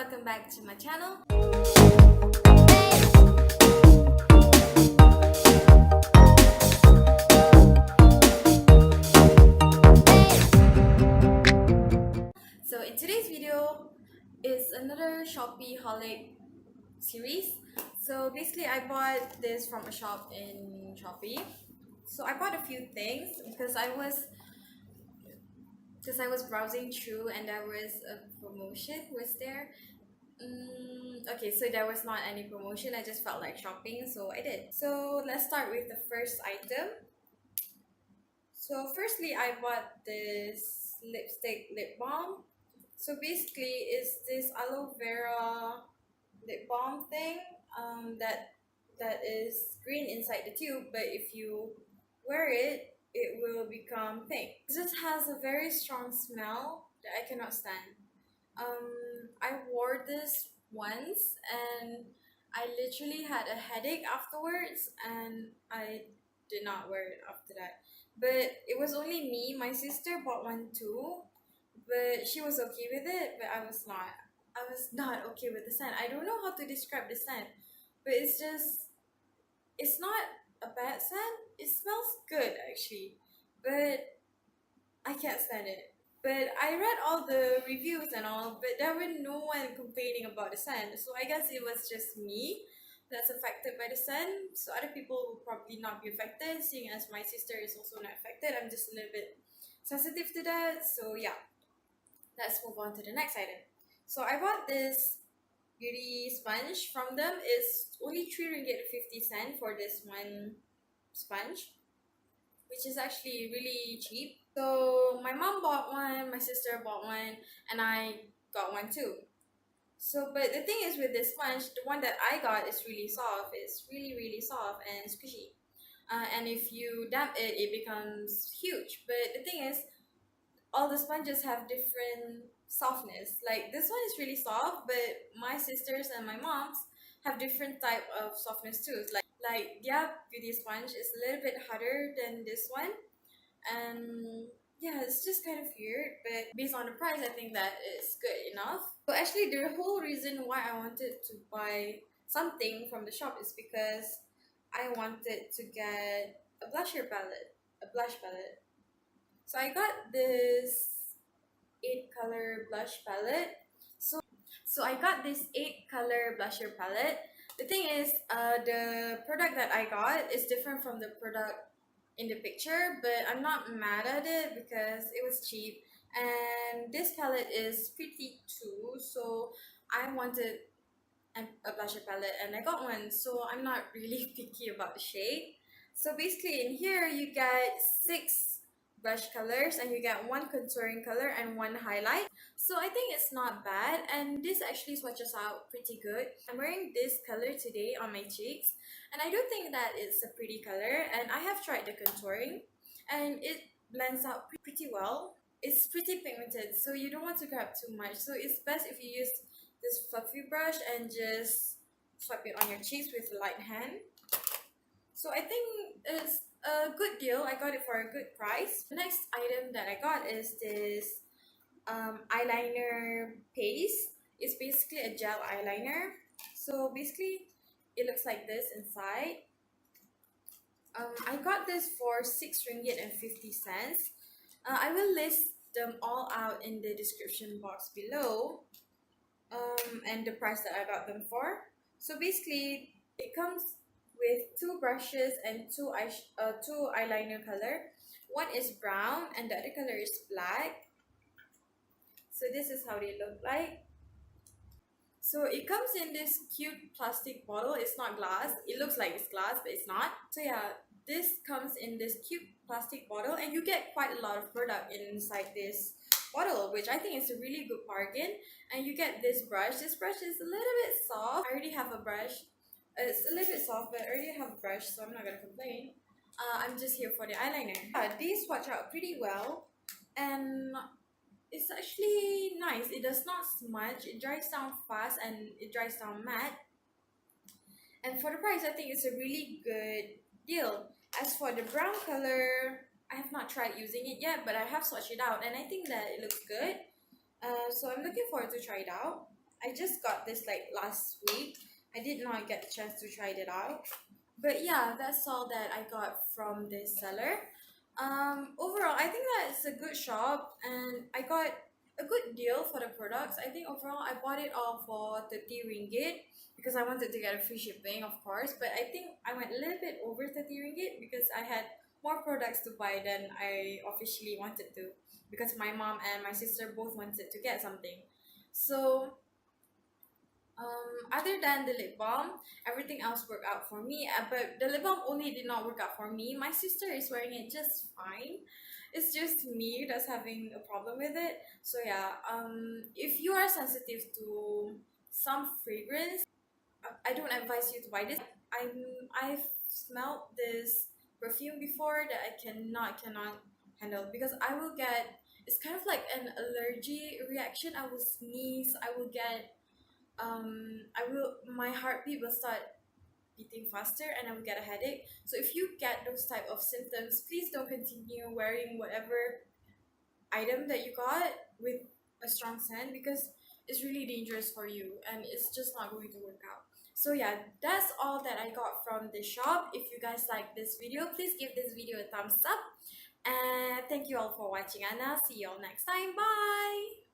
welcome back to my channel. So in today's video is another Shopee holic series. So basically I bought this from a shop in Shopee. So I bought a few things because I was browsing through and there was a promotion was there. Okay, so there was not any promotion. I just felt like shopping, so I did. So let's start with the first item. So firstly, I bought this lipstick lip balm. So basically, it's this aloe vera lip balm thing. That is green inside the tube, but if you wear it, it will become pink. It just has a very strong smell that I cannot stand. I wore this once and I literally had a headache afterwards, and I did not wear it after that. But it was only me. My sister bought one too, but she was okay with it, but I was not. I was not okay with the scent. I don't know how to describe the scent, but it's not a bad scent. It smells good actually, but I can't stand it. But I read all the reviews and all, but there were no one complaining about the scent. So I guess it was just me that's affected by the scent. So other people will probably not be affected, seeing as my sister is also not affected. I'm just a little bit sensitive to that. So yeah, let's move on to the next item. So I bought this beauty sponge from them. It's only 3 ringgit 50 cent for this one sponge, which is actually really cheap. So my mom bought one, my sister bought one, and I got one too. So, but the thing is with this sponge, the one that I got is really soft. It's really, really soft and squishy. And if you damp it, it becomes huge. But the thing is, all the sponges have different softness. Like this one is really soft, but my sisters and my mom's have different type of softness too. Like their beauty sponge is a little bit harder than this one, and yeah, it's just kind of weird, but based on the price I think that is good enough. So actually the whole reason why I wanted to buy something from the shop is because I wanted to get a blush palette. So I got this 8 color blush palette. So I got this 8 color blusher palette. The thing is, the product that I got is different from the product in the picture, but I'm not mad at it because it was cheap. And this palette is pretty too, so I wanted a blusher palette and I got one, so I'm not really picky about the shade. So basically in here you get 6 brush colors and you get 1 contouring color and 1 highlight. So I think it's not bad, and this actually swatches out pretty good. I'm wearing this color today on my cheeks and I do think that it's a pretty color, and I have tried the contouring and it blends out pretty well. It's pretty pigmented, so you don't want to grab too much, so it's best if you use this fluffy brush and just swipe it on your cheeks with a light hand. So I think it's a good deal. I got it for a good price. The next item that I got is this eyeliner paste. It's basically a gel eyeliner. So basically it looks like this inside. I got this for 6 ringgit and 50 cents. I will list them all out in the description box below, and the price that I got them for. So basically it comes with 2 brushes and 2 eyeliner color. One is brown and the other color is black. So this is how they look like. So it comes in this cute plastic bottle. It's not glass. It looks like it's glass, but it's not. So yeah, this comes in this cute plastic bottle and you get quite a lot of product inside this bottle, which I think is a really good bargain. And you get this brush. This brush is a little bit soft. I already have a brush. It's a little bit soft, but I already have a brush, so I'm not gonna complain. I'm just here for the eyeliner. These swatch out pretty well, and it's actually nice. It does not smudge. It dries down fast and it dries down matte. And for the price, I think it's a really good deal. As for the brown color, I have not tried using it yet, but I have swatched it out and I think that it looks good. So I'm looking forward to try it out. I just got this like last week. I did not get the chance to try it out. But yeah, that's all that I got from this seller. Overall, I think that it's a good shop and I got a good deal for the products. I think overall I bought it all for 30 ringgit because I wanted to get a free shipping, of course. But I think I went a little bit over 30 ringgit because I had more products to buy than I officially wanted to because my mom and my sister both wanted to get something. So other than the lip balm, everything else worked out for me. But the lip balm only did not work out for me. My sister is wearing it just fine. It's just me that's having a problem with it. So yeah, if you are sensitive to some fragrance, I don't advise you to buy this. I've smelled this perfume before that I cannot handle because I will get, it's kind of like an allergy reaction. I will sneeze. I will get I will, my heartbeat will start beating faster and I will get a headache. So if you get those type of symptoms, please don't continue wearing whatever item that you got with a strong scent because it's really dangerous for you and it's just not going to work out. So yeah, that's all that I got from the shop. If you guys like this video, please give this video a thumbs up and thank you all for watching and I'll see you all next time. Bye.